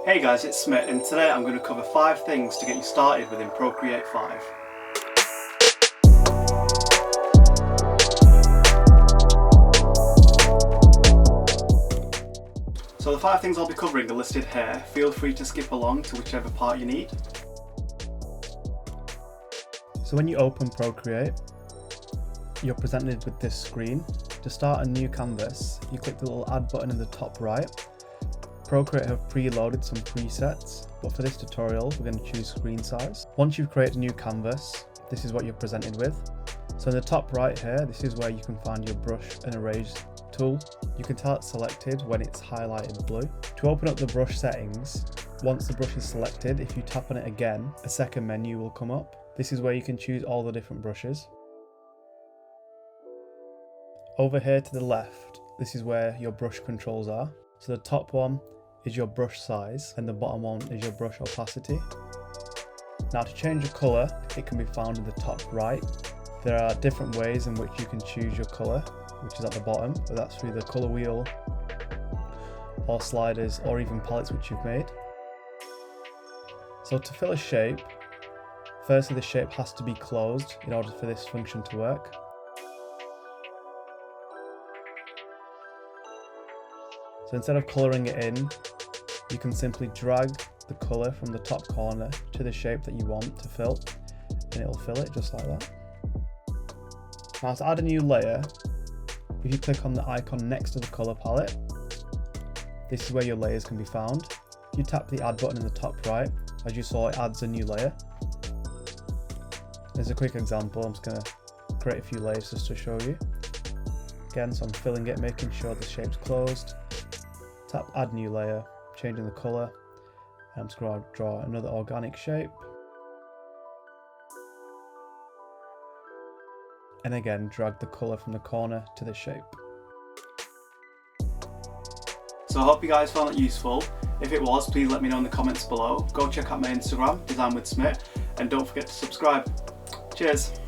Hey guys, it's Smith, and today I'm going to cover 5 things to get you started within Procreate 5. So the 5 things I'll be covering are listed here. Feel free to skip along to whichever part you need. So when you open Procreate, you're presented with this screen. To start a new canvas, you click the little add button in the top right. Procreate have preloaded some presets, but for this tutorial we're going to choose screen size. Once you've created a new canvas, this is what you're presented with. So in the top right here, this is where you can find your brush and erase tool. You can tell it's selected when it's highlighted blue. To open up the brush settings, once the brush is selected, if you tap on it again, a second menu will come up. This is where you can choose all the different brushes. Over here to the left, this is where your brush controls are. So the top one is your brush size and the bottom one is your brush opacity. Now to change the colour, it can be found in the top right. There are different ways in which you can choose your colour, which is at the bottom, but that's through the colour wheel or sliders or even palettes which you've made. So to fill a shape, firstly the shape has to be closed in order for this function to work. So instead of colouring it in, you can simply drag the colour from the top corner to the shape that you want to fill, and it'll fill it just like that. Now to add a new layer, if you click on the icon next to the colour palette, this is where your layers can be found. If you tap the add button in the top right, as you saw, it adds a new layer. As a quick example, I'm just going to create a few layers just to show you. Again, so I'm filling it, making sure the shape's closed. Tap add new layer, changing the colour, and I'm just going to draw another organic shape. And again, drag the colour from the corner to the shape. So I hope you guys found that useful. If it was, please let me know in the comments below. Go check out my Instagram, Design with Smith, and don't forget to subscribe. Cheers!